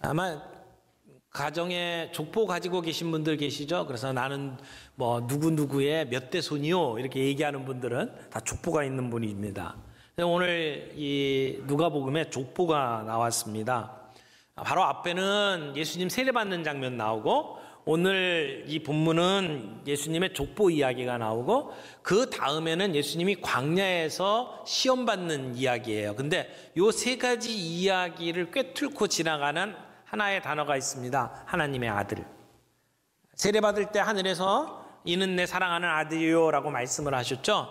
아마 가정에 족보 가지고 계신 분들 계시죠? 그래서 나는 뭐 누구누구의 몇 대 손이요 이렇게 얘기하는 분들은 다 족보가 있는 분입니다. 오늘 이 누가복음에 족보가 나왔습니다. 바로 앞에는 예수님 세례받는 장면 나오고, 오늘 이 본문은 예수님의 족보 이야기가 나오고, 그 다음에는 예수님이 광야에서 시험 받는 이야기예요. 근데 요 세 가지 이야기를 꿰뚫고 지나가는 하나의 단어가 있습니다. 하나님의 아들. 세례받을 때 하늘에서 이는 내 사랑하는 아들이요 라고 말씀을 하셨죠.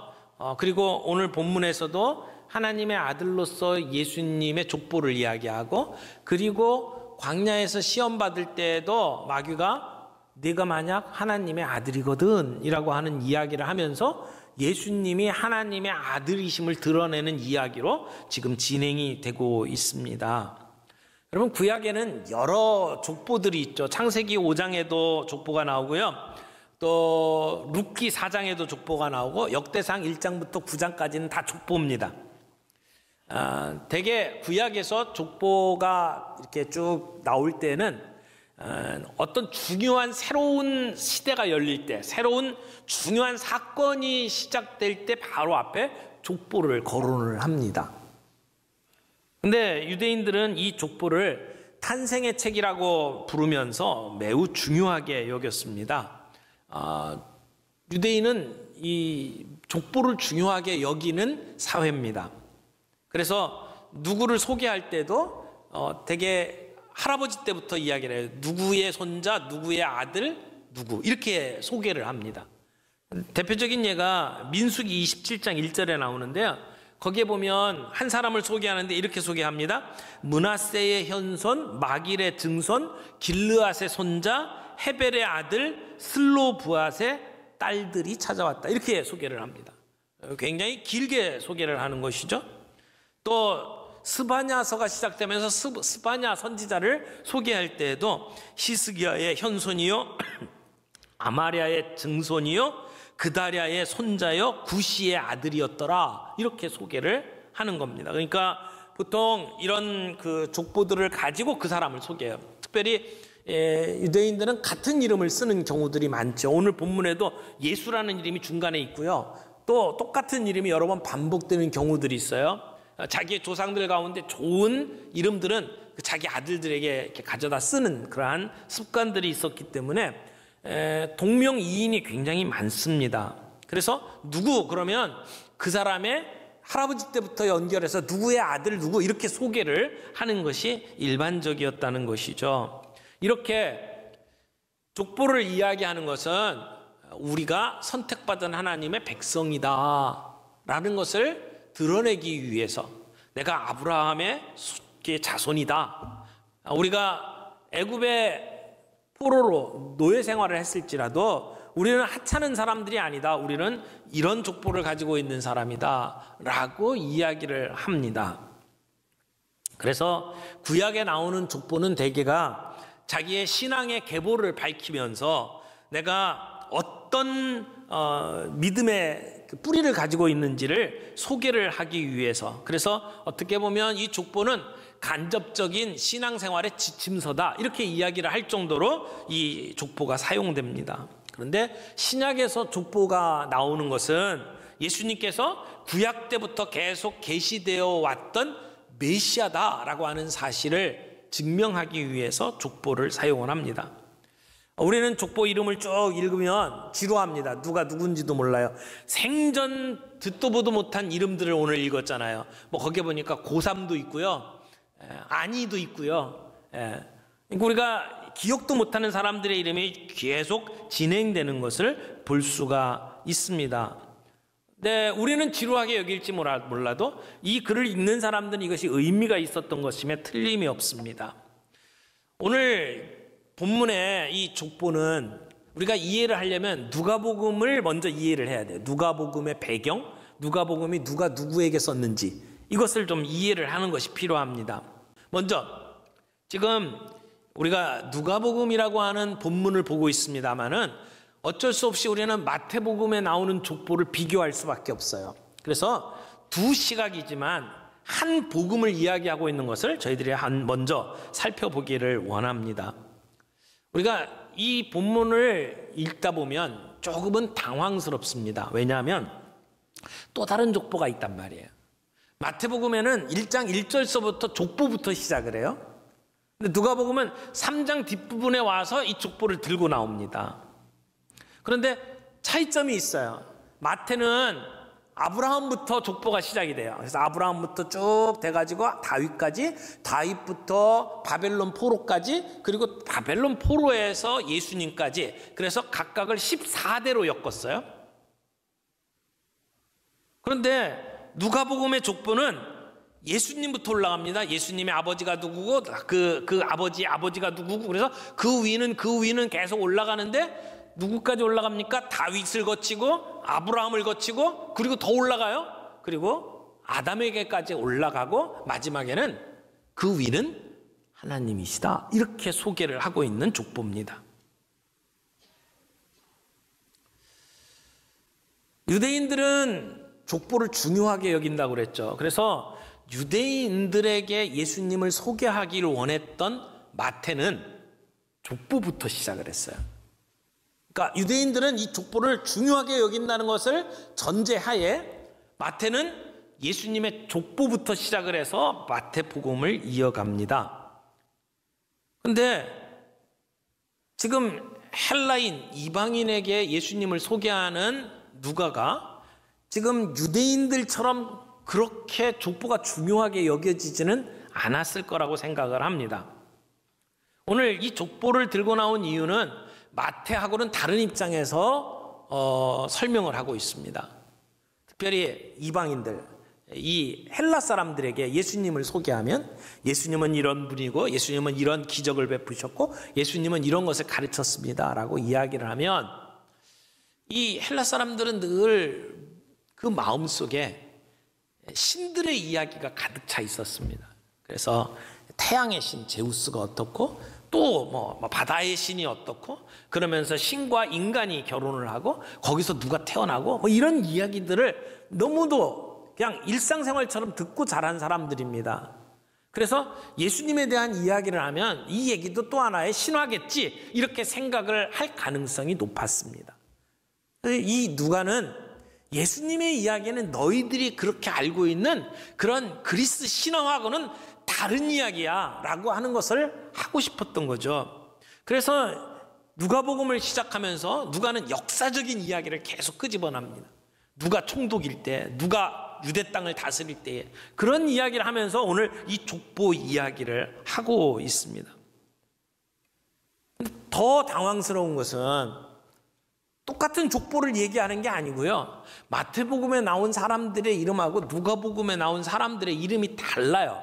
그리고 오늘 본문에서도 하나님의 아들로서 예수님의 족보를 이야기하고, 그리고 광야에서 시험 받을 때에도 마귀가 네가 만약 하나님의 아들이거든 이라고 하는 이야기를 하면서 예수님이 하나님의 아들이심을 드러내는 이야기로 지금 진행이 되고 있습니다. 여러분, 구약에는 여러 족보들이 있죠. 창세기 5장에도 족보가 나오고요, 또 룻기 4장에도 족보가 나오고, 역대상 1장부터 9장까지는 다 족보입니다. 대개 구약에서 족보가 이렇게 쭉 나올 때는 어떤 중요한 새로운 시대가 열릴 때, 새로운 중요한 사건이 시작될 때 바로 앞에 족보를 거론을 합니다. 근데 유대인들은 이 족보를 탄생의 책이라고 부르면서 매우 중요하게 여겼습니다. 유대인은 이 족보를 중요하게 여기는 사회입니다. 그래서 누구를 소개할 때도 되게 할아버지 때부터 이야기를 해요. 누구의 손자, 누구의 아들, 누구, 이렇게 소개를 합니다. 대표적인 예가 민수기 27장 1절에 나오는데요, 거기에 보면 한 사람을 소개하는데 이렇게 소개합니다. 므낫세의 현손, 마길의 증손, 길르앗의 손자, 헤벨의 아들, 슬로브앗의 딸들이 찾아왔다, 이렇게 소개를 합니다. 굉장히 길게 소개를 하는 것이죠. 또 스바냐서가 시작되면서 스바냐 선지자를 소개할 때에도 히스기야의 현손이요, 아마랴의 증손이요, 그다랴의 손자요, 구시의 아들이었더라, 이렇게 소개를 하는 겁니다. 그러니까 보통 이런 그 족보들을 가지고 그 사람을 소개해요. 특별히 유대인들은 같은 이름을 쓰는 경우들이 많죠. 오늘 본문에도 예수라는 이름이 중간에 있고요, 또 똑같은 이름이 여러 번 반복되는 경우들이 있어요. 자기의 조상들 가운데 좋은 이름들은 자기 아들들에게 이렇게 가져다 쓰는 그러한 습관들이 있었기 때문에 동명이인이 굉장히 많습니다. 그래서 누구 그러면 그 사람의 할아버지 때부터 연결해서 누구의 아들 누구 이렇게 소개를 하는 것이 일반적이었다는 것이죠. 이렇게 족보를 이야기하는 것은 우리가 선택받은 하나님의 백성이다 라는 것을 드러내기 위해서, 내가 아브라함의 자손이다, 우리가 애굽의 포로로 노예 생활을 했을지라도 우리는 하찮은 사람들이 아니다, 우리는 이런 족보를 가지고 있는 사람이다 라고 이야기를 합니다. 그래서 구약에 나오는 족보는 대개가 자기의 신앙의 계보를 밝히면서 내가 어떤 믿음의 뿌리를 가지고 있는지를 소개를 하기 위해서, 그래서 어떻게 보면 이 족보는 간접적인 신앙생활의 지침서다 이렇게 이야기를 할 정도로 이 족보가 사용됩니다. 그런데 신약에서 족보가 나오는 것은 예수님께서 구약 때부터 계속 계시되어 왔던 메시아다라고 하는 사실을 증명하기 위해서 족보를 사용을 합니다. 우리는 족보 이름을 쭉 읽으면 지루합니다. 누가 누군지도 몰라요. 생전 듣도 보도 못한 이름들을 오늘 읽었잖아요. 뭐 거기에 보니까 고3도 있고요, 안이도 있고요. 우리가 기억도 못하는 사람들의 이름이 계속 진행되는 것을 볼 수가 있습니다. 네, 우리는 지루하게 여길지 몰라도 이 글을 읽는 사람들은 이것이 의미가 있었던 것임에 틀림이 없습니다. 오늘 본문의 이 족보는 우리가 이해를 하려면 누가복음을 먼저 이해를 해야 돼요. 누가복음의 배경, 누가복음이 누가 누구에게 썼는지 이것을 좀 이해를 하는 것이 필요합니다. 먼저 지금 우리가 누가복음이라고 하는 본문을 보고 있습니다만은 어쩔 수 없이 우리는 마태복음에 나오는 족보를 비교할 수밖에 없어요. 그래서 두 시각이지만 한 복음을 이야기하고 있는 것을 저희들이 먼저 살펴보기를 원합니다. 우리가 이 본문을 읽다 보면 조금은 당황스럽습니다. 왜냐하면 또 다른 족보가 있단 말이에요. 마태복음에는 1장 1절서부터 족보부터 시작을 해요. 근데 누가복음은 3장 뒷부분에 와서 이 족보를 들고 나옵니다. 그런데 차이점이 있어요. 마태는 아브라함부터 족보가 시작이 돼요. 그래서 아브라함부터 쭉 돼가지고 다윗까지, 다윗부터 바벨론 포로까지, 그리고 바벨론 포로에서 예수님까지, 그래서 각각을 14대로 엮었어요. 그런데 누가복음의 족보는 예수님부터 올라갑니다. 예수님의 아버지가 누구고 그 아버지의 아버지가 누구고, 그래서 그 위는 계속 올라가는데 누구까지 올라갑니까? 다윗을 거치고 아브라함을 거치고 그리고 더 올라가요. 그리고 아담에게까지 올라가고 마지막에는 그 위는 하나님이시다. 이렇게 소개를 하고 있는 족보입니다. 유대인들은 족보를 중요하게 여긴다고 그랬죠. 그래서 유대인들에게 예수님을 소개하기를 원했던 마태는 족보부터 시작을 했어요. 그러니까 유대인들은 이 족보를 중요하게 여긴다는 것을 전제하에 마태는 예수님의 족보부터 시작을 해서 마태복음을 이어갑니다. 그런데 지금 헬라인, 이방인에게 예수님을 소개하는 누가가 지금 유대인들처럼 그렇게 족보가 중요하게 여겨지지는 않았을 거라고 생각을 합니다. 오늘 이 족보를 들고 나온 이유는 마태하고는 다른 입장에서 설명을 하고 있습니다. 특별히 이방인들, 이 헬라 사람들에게 예수님을 소개하면 예수님은 이런 분이고 예수님은 이런 기적을 베푸셨고 예수님은 이런 것을 가르쳤습니다 라고 이야기를 하면 이 헬라 사람들은 늘 그 마음속에 신들의 이야기가 가득 차 있었습니다. 그래서 태양의 신 제우스가 어떻고 또 뭐 바다의 신이 어떻고 그러면서 신과 인간이 결혼을 하고 거기서 누가 태어나고 뭐 이런 이야기들을 너무도 그냥 일상생활처럼 듣고 자란 사람들입니다. 그래서 예수님에 대한 이야기를 하면 이 얘기도 또 하나의 신화겠지 이렇게 생각을 할 가능성이 높았습니다. 이 누가는 예수님의 이야기는 너희들이 그렇게 알고 있는 그런 그리스 신화하고는 다른 이야기야 라고 하는 것을 하고 싶었던 거죠. 그래서 누가복음을 시작하면서 누가는 역사적인 이야기를 계속 끄집어냅니다. 누가 총독일 때, 누가 유대 땅을 다스릴 때에 그런 이야기를 하면서 오늘 이 족보 이야기를 하고 있습니다. 더 당황스러운 것은 똑같은 족보를 얘기하는 게 아니고요. 마태복음에 나온 사람들의 이름하고 누가복음에 나온 사람들의 이름이 달라요.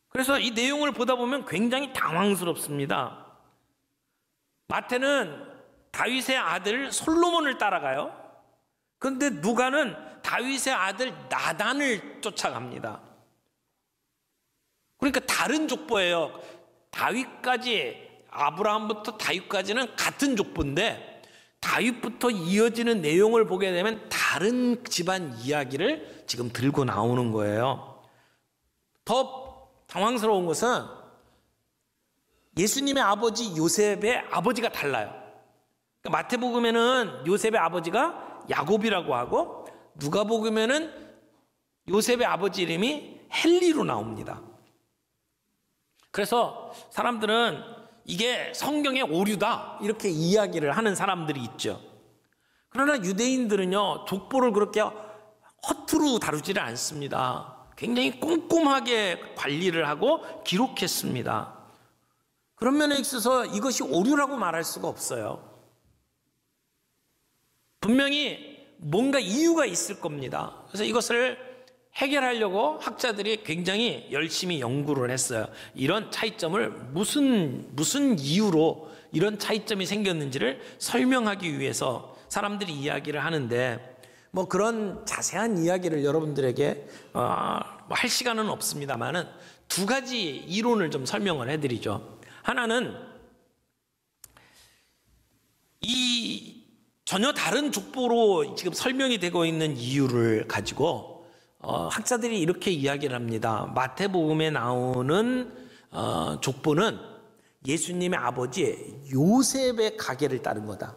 그래서 이 내용을 보다 보면 굉장히 당황스럽습니다. 마태는 다윗의 아들 솔로몬을 따라가요. 그런데 누가는 다윗의 아들 나단을 쫓아갑니다. 그러니까 다른 족보예요. 다윗까지, 아브라함부터 다윗까지는 같은 족보인데 다윗부터 이어지는 내용을 보게 되면 다른 집안 이야기를 지금 들고 나오는 거예요. 더 당황스러운 것은 예수님의 아버지 요셉의 아버지가 달라요. 그러니까 마태복음에는 요셉의 아버지가 야곱이라고 하고 누가복음에는 요셉의 아버지 이름이 헬리로 나옵니다. 그래서 사람들은 이게 성경의 오류다 이렇게 이야기를 하는 사람들이 있죠. 그러나 유대인들은요 족보를 그렇게 허투루 다루지를 않습니다. 굉장히 꼼꼼하게 관리를 하고 기록했습니다. 그런 면에 있어서 이것이 오류라고 말할 수가 없어요. 분명히 뭔가 이유가 있을 겁니다. 그래서 이것을 해결하려고 학자들이 굉장히 열심히 연구를 했어요. 이런 차이점을 무슨 이유로 이런 차이점이 생겼는지를 설명하기 위해서 사람들이 이야기를 하는데 뭐 그런 자세한 이야기를 여러분들에게 할 시간은 없습니다만은 두 가지 이론을 좀 설명을 해드리죠. 하나는 이 전혀 다른 족보로 지금 설명이 되고 있는 이유를 가지고 학자들이 이렇게 이야기를 합니다. 마태복음에 나오는 족보는 예수님의 아버지 요셉의 가계를 따른 거다.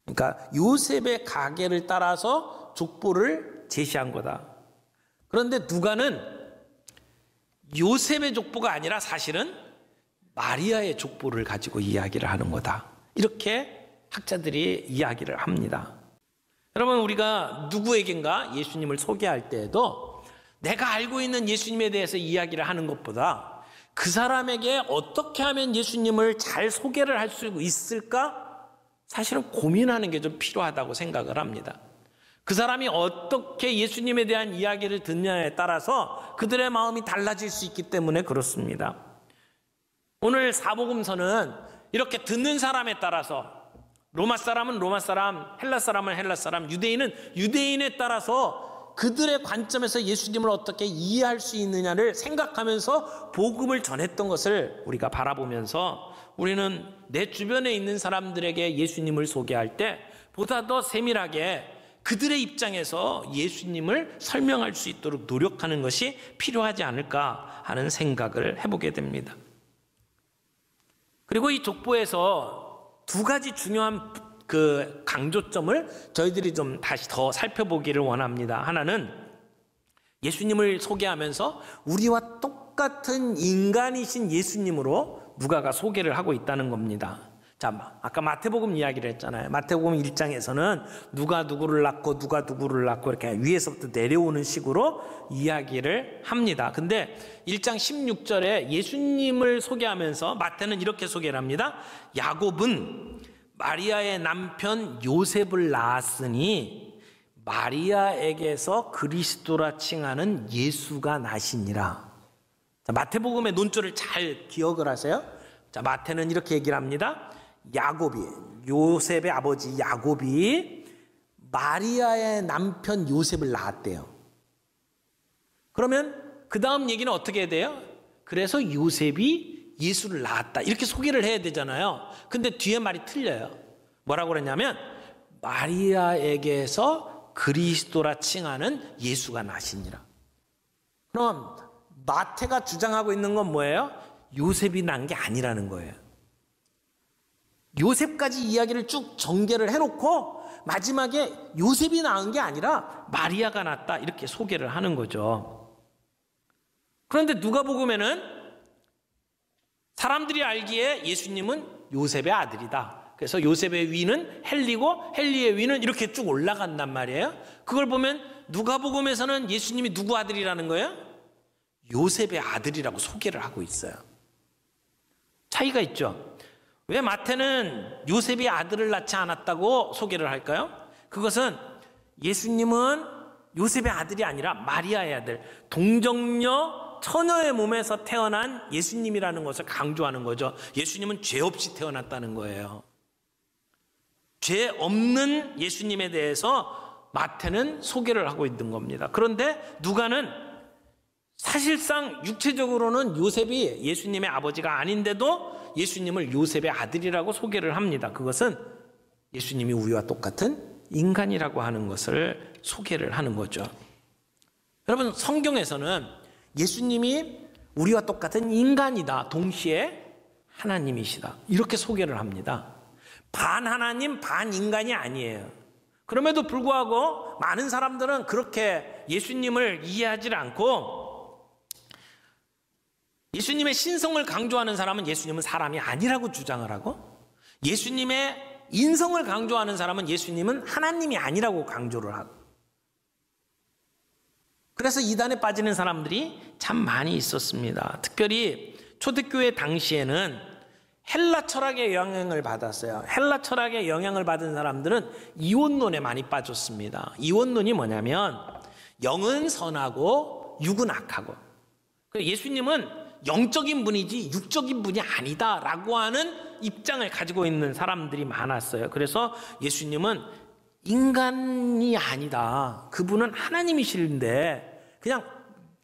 그러니까 요셉의 가계를 따라서 족보를 제시한 거다. 그런데 누가는 요셉의 족보가 아니라 사실은 마리아의 족보를 가지고 이야기를 하는 거다. 이렇게 학자들이 이야기를 합니다. 여러분, 우리가 누구에겐가 예수님을 소개할 때에도 내가 알고 있는 예수님에 대해서 이야기를 하는 것보다 그 사람에게 어떻게 하면 예수님을 잘 소개를 할 수 있을까? 사실은 고민하는 게 좀 필요하다고 생각을 합니다. 그 사람이 어떻게 예수님에 대한 이야기를 듣느냐에 따라서 그들의 마음이 달라질 수 있기 때문에 그렇습니다. 오늘 사복음서는 이렇게 듣는 사람에 따라서 로마 사람은 로마 사람, 헬라 사람은 헬라 사람, 유대인은 유대인에 따라서 그들의 관점에서 예수님을 어떻게 이해할 수 있느냐를 생각하면서 복음을 전했던 것을 우리가 바라보면서 우리는 내 주변에 있는 사람들에게 예수님을 소개할 때 보다 더 세밀하게 그들의 입장에서 예수님을 설명할 수 있도록 노력하는 것이 필요하지 않을까 하는 생각을 해보게 됩니다. 그리고 이 족보에서 두 가지 중요한 강조점을 저희들이 좀 다시 더 살펴보기를 원합니다. 하나는 예수님을 소개하면서 우리와 똑같은 인간이신 예수님으로 누가가 소개를 하고 있다는 겁니다. 자, 아까 마태복음 이야기를 했잖아요. 마태복음 1장에서는 누가 누구를 낳고 누가 누구를 낳고 이렇게 위에서부터 내려오는 식으로 이야기를 합니다. 근데 1장 16절에 예수님을 소개하면서 마태는 이렇게 소개를 합니다. 야곱은 마리아의 남편 요셉을 낳았으니 마리아에게서 그리스도라 칭하는 예수가 나시니라. 자, 마태복음의 논조를 잘 기억을 하세요. 자, 마태는 이렇게 얘기를 합니다. 야곱이, 요셉의 아버지 야곱이 마리아의 남편 요셉을 낳았대요. 그러면 그 다음 얘기는 어떻게 해야 돼요? 그래서 요셉이 예수를 낳았다 이렇게 소개를 해야 되잖아요. 근데 뒤에 말이 틀려요. 뭐라고 그랬냐면 마리아에게서 그리스도라 칭하는 예수가 나시니라. 그럼 마태가 주장하고 있는 건 뭐예요? 요셉이 낳은 게 아니라는 거예요. 요셉까지 이야기를 쭉 전개를 해놓고 마지막에 요셉이 낳은 게 아니라 마리아가 낳았다 이렇게 소개를 하는 거죠. 그런데 누가복음에는 사람들이 알기에 예수님은 요셉의 아들이다. 그래서 요셉의 위는 헬리고 헬리의 위는 이렇게 쭉 올라간단 말이에요. 그걸 보면 누가복음에서는 예수님이 누구 아들이라는 거예요? 요셉의 아들이라고 소개를 하고 있어요. 차이가 있죠. 왜 마태는 요셉이 아들을 낳지 않았다고 소개를 할까요? 그것은 예수님은 요셉의 아들이 아니라 마리아의 아들, 동정녀 처녀의 몸에서 태어난 예수님이라는 것을 강조하는 거죠. 예수님은 죄 없이 태어났다는 거예요. 죄 없는 예수님에 대해서 마태는 소개를 하고 있는 겁니다. 그런데 누가는 사실상 육체적으로는 요셉이 예수님의 아버지가 아닌데도 예수님을 요셉의 아들이라고 소개를 합니다. 그것은 예수님이 우리와 똑같은 인간이라고 하는 것을 소개를 하는 거죠. 여러분, 성경에서는 예수님이 우리와 똑같은 인간이다, 동시에 하나님이시다 이렇게 소개를 합니다. 반 하나님 반 인간이 아니에요. 그럼에도 불구하고 많은 사람들은 그렇게 예수님을 이해하지 않고 예수님의 신성을 강조하는 사람은 예수님은 사람이 아니라고 주장을 하고, 예수님의 인성을 강조하는 사람은 예수님은 하나님이 아니라고 강조를 하고, 그래서 이단에 빠지는 사람들이 참 많이 있었습니다. 특별히 초대교회 당시에는 헬라 철학의 영향을 받았어요. 헬라 철학의 영향을 받은 사람들은 이원론에 많이 빠졌습니다. 이원론이 뭐냐면 영은 선하고 육은 악하고, 예수님은 영적인 분이지 육적인 분이 아니다라고 하는 입장을 가지고 있는 사람들이 많았어요. 그래서 예수님은 인간이 아니다. 그분은 하나님이신데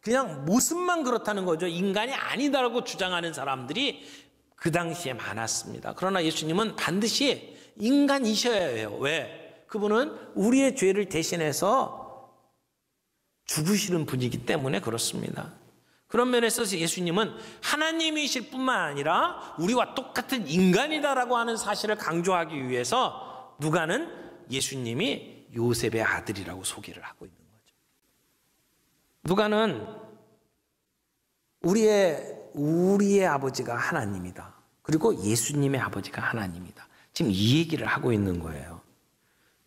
그냥 모습만 그렇다는 거죠. 인간이 아니다라고 주장하는 사람들이 그 당시에 많았습니다. 그러나 예수님은 반드시 인간이셔야 해요. 왜? 그분은 우리의 죄를 대신해서 죽으시는 분이기 때문에 그렇습니다. 그런 면에서 예수님은 하나님이실 뿐만 아니라 우리와 똑같은 인간이다라고 하는 사실을 강조하기 위해서 누가는 예수님이 요셉의 아들이라고 소개를 하고 있는 거죠. 누가는 우리의 아버지가 하나님이다. 그리고 예수님의 아버지가 하나님이다. 지금 이 얘기를 하고 있는 거예요.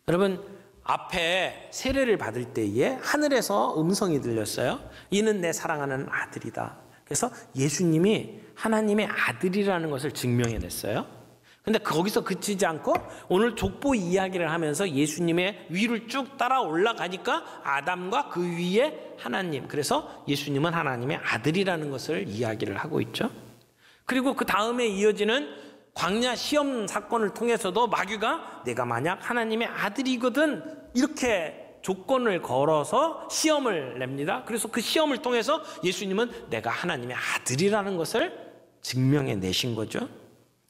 여러분, 앞에 세례를 받을 때에 하늘에서 음성이 들렸어요. 이는 내 사랑하는 아들이다. 그래서 예수님이 하나님의 아들이라는 것을 증명해냈어요. 근데 거기서 그치지 않고 오늘 족보 이야기를 하면서 예수님의 위를 쭉 따라 올라가니까 아담과 그 위에 하나님, 그래서 예수님은 하나님의 아들이라는 것을 이야기를 하고 있죠. 그리고 그 다음에 이어지는 광야 시험 사건을 통해서도 마귀가 내가 만약 하나님의 아들이거든 이렇게 조건을 걸어서 시험을 냅니다. 그래서 그 시험을 통해서 예수님은 내가 하나님의 아들이라는 것을 증명해 내신 거죠.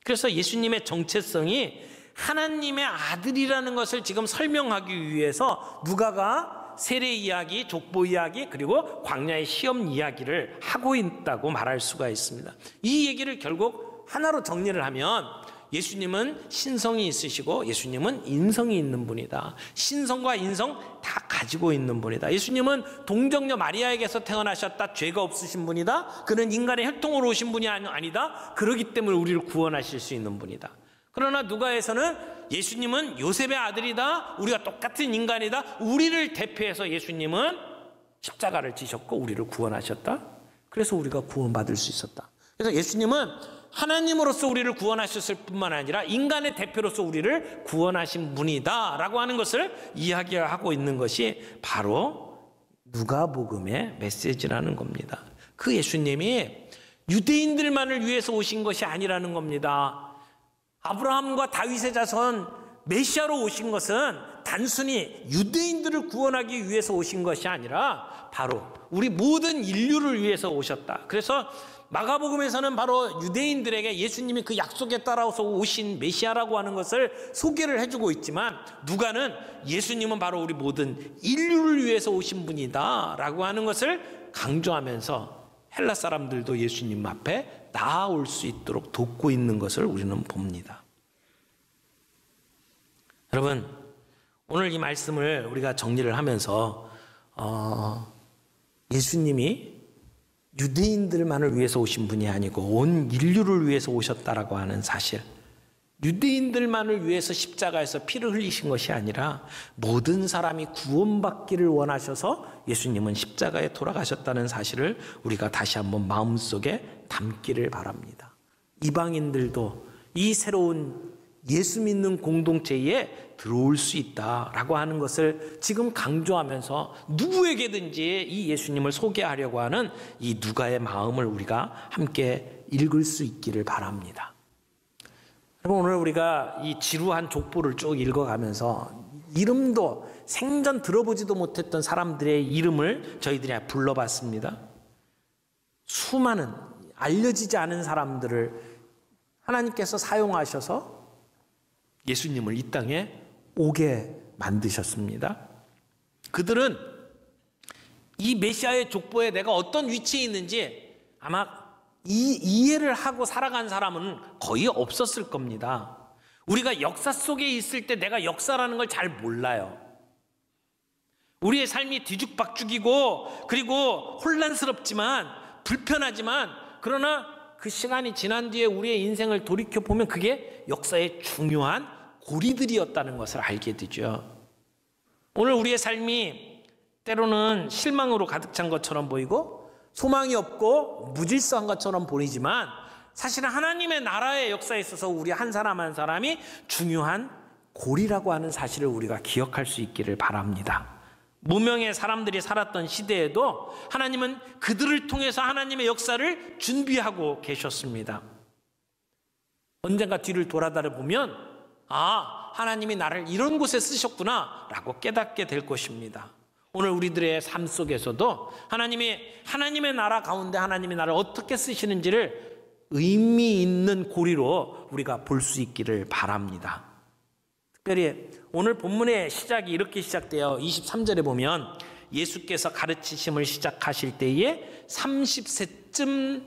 그래서 예수님의 정체성이 하나님의 아들이라는 것을 지금 설명하기 위해서 누가가 세례 이야기, 족보 이야기, 그리고 광야의 시험 이야기를 하고 있다고 말할 수가 있습니다. 이 얘기를 결국 하나로 정리를 하면 예수님은 신성이 있으시고 예수님은 인성이 있는 분이다. 신성과 인성 다 가지고 있는 분이다. 예수님은 동정녀 마리아에게서 태어나셨다. 죄가 없으신 분이다. 그는 인간의 혈통으로 오신 분이 아니다. 그렇기 때문에 우리를 구원하실 수 있는 분이다. 그러나 누가에서는 예수님은 요셉의 아들이다. 우리가 똑같은 인간이다. 우리를 대표해서 예수님은 십자가를 지셨고 우리를 구원하셨다. 그래서 우리가 구원받을 수 있었다. 그래서 예수님은 하나님으로서 우리를 구원하셨을 뿐만 아니라 인간의 대표로서 우리를 구원하신 분이다 라고 하는 것을 이야기하고 있는 것이 바로 누가복음의 메시지라는 겁니다. 그 예수님이 유대인들만을 위해서 오신 것이 아니라는 겁니다. 아브라함과 다윗의 자손 메시아로 오신 것은 단순히 유대인들을 구원하기 위해서 오신 것이 아니라 바로 우리 모든 인류를 위해서 오셨다. 그래서 마가복음에서는 바로 유대인들에게 예수님이 그 약속에 따라서 오신 메시아라고 하는 것을 소개를 해주고 있지만 누가는 예수님은 바로 우리 모든 인류를 위해서 오신 분이다 라고 하는 것을 강조하면서 헬라 사람들도 예수님 앞에 나아올 수 있도록 돕고 있는 것을 우리는 봅니다. 여러분, 오늘 이 말씀을 우리가 정리를 하면서 예수님이 유대인들만을 위해서 오신 분이 아니고 온 인류를 위해서 오셨다라고 하는 사실, 유대인들만을 위해서 십자가에서 피를 흘리신 것이 아니라 모든 사람이 구원받기를 원하셔서 예수님은 십자가에 돌아가셨다는 사실을 우리가 다시 한번 마음속에 담기를 바랍니다. 이방인들도 이 새로운 예수 믿는 공동체에 들어올 수 있다라고 하는 것을 지금 강조하면서 누구에게든지 이 예수님을 소개하려고 하는 이 누가의 마음을 우리가 함께 읽을 수 있기를 바랍니다. 여러분, 오늘 우리가 이 지루한 족보를 쭉 읽어가면서 이름도 생전 들어보지도 못했던 사람들의 이름을 저희들이 불러봤습니다. 수많은 알려지지 않은 사람들을 하나님께서 사용하셔서 예수님을 이 땅에 오게 만드셨습니다. 그들은 이 메시아의 족보에 내가 어떤 위치에 있는지 아마 이해를 하고 살아간 사람은 거의 없었을 겁니다. 우리가 역사 속에 있을 때 내가 역사라는 걸 잘 몰라요. 우리의 삶이 뒤죽박죽이고 그리고 혼란스럽지만 불편하지만 그러나 그 시간이 지난 뒤에 우리의 인생을 돌이켜보면 그게 역사의 중요한 고리들이었다는 것을 알게 되죠. 오늘 우리의 삶이 때로는 실망으로 가득 찬 것처럼 보이고 소망이 없고 무질서한 것처럼 보이지만 사실은 하나님의 나라의 역사에 있어서 우리 한 사람 한 사람이 중요한 고리라고 하는 사실을 우리가 기억할 수 있기를 바랍니다. 무명의 사람들이 살았던 시대에도 하나님은 그들을 통해서 하나님의 역사를 준비하고 계셨습니다. 언젠가 뒤를 돌아다려 보면 하나님이 나를 이런 곳에 쓰셨구나 라고 깨닫게 될 것입니다. 오늘 우리들의 삶 속에서도 하나님의 나라 가운데 하나님이 나를 어떻게 쓰시는지를 의미 있는 고리로 우리가 볼 수 있기를 바랍니다. 특별히 오늘 본문의 시작이 이렇게 시작돼요. 23절에 보면 예수께서 가르치심을 시작하실 때에 30세쯤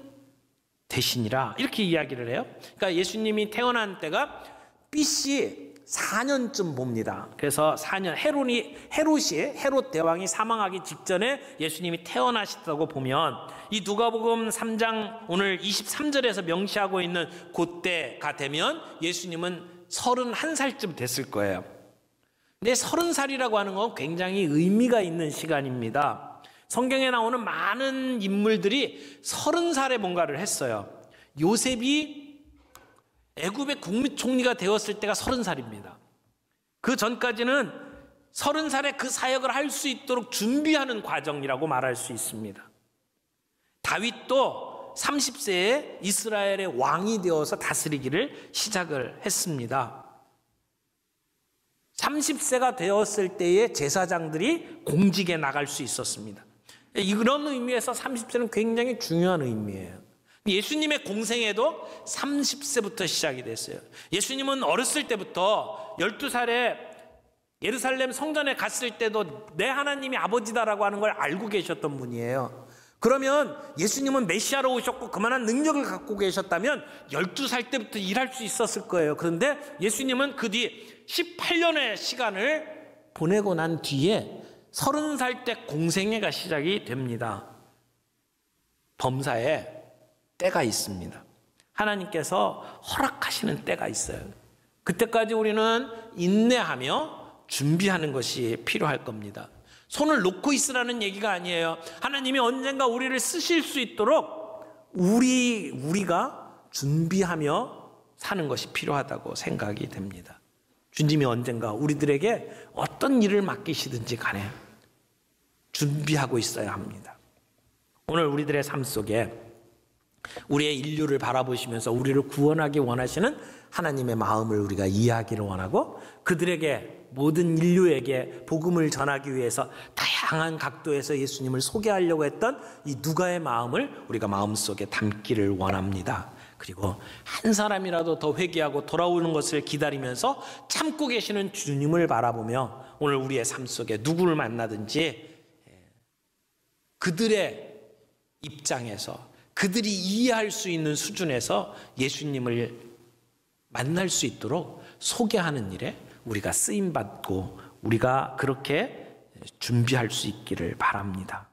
되시니라 이렇게 이야기를 해요. 그러니까 예수님이 태어난 때가 BC 4년쯤 봅니다. 그래서 4년 헤롯 대왕이 사망하기 직전에 예수님이 태어나셨다고 보면 이 누가복음 3장 오늘 23절에서 명시하고 있는 그때가 되면 예수님은 31살쯤 됐을 거예요. 근데 30살이라고 하는 건 굉장히 의미가 있는 시간입니다. 성경에 나오는 많은 인물들이 30살에 뭔가를 했어요. 요셉이 애굽의 국무총리가 되었을 때가 30살입니다. 그 전까지는 30살에 그 사역을 할 수 있도록 준비하는 과정이라고 말할 수 있습니다. 다윗도 30세에 이스라엘의 왕이 되어서 다스리기를 시작을 했습니다. 30세가 되었을 때에 제사장들이 공직에 나갈 수 있었습니다. 이런 의미에서 30세는 굉장히 중요한 의미예요. 예수님의 공생애도 30세부터 시작이 됐어요. 예수님은 어렸을 때부터 12살에 예루살렘 성전에 갔을 때도 내 하나님이 아버지다라고 하는 걸 알고 계셨던 분이에요. 그러면 예수님은 메시아로 오셨고 그만한 능력을 갖고 계셨다면 12살 때부터 일할 수 있었을 거예요. 그런데 예수님은 그 뒤 18년의 시간을 보내고 난 뒤에 30살 때 공생애가 시작이 됩니다. 범사에 때가 있습니다. 하나님께서 허락하시는 때가 있어요. 그때까지 우리는 인내하며 준비하는 것이 필요할 겁니다. 손을 놓고 있으라는 얘기가 아니에요. 하나님이 언젠가 우리를 쓰실 수 있도록 우리가 준비하며 사는 것이 필요하다고 생각이 됩니다. 주님이 언젠가 우리들에게 어떤 일을 맡기시든지 간에 준비하고 있어야 합니다. 오늘 우리들의 삶 속에 우리의 인류를 바라보시면서 우리를 구원하기 원하시는 하나님의 마음을 우리가 이해하기를 원하고 그들에게 모든 인류에게 복음을 전하기 위해서 다양한 각도에서 예수님을 소개하려고 했던 이 누가의 마음을 우리가 마음속에 담기를 원합니다. 그리고 한 사람이라도 더 회개하고 돌아오는 것을 기다리면서 참고 계시는 주님을 바라보며 오늘 우리의 삶 속에 누구를 만나든지 그들의 입장에서 그들이 이해할 수 있는 수준에서 예수님을 만날 수 있도록 소개하는 일에 우리가 쓰임받고 우리가 그렇게 준비할 수 있기를 바랍니다.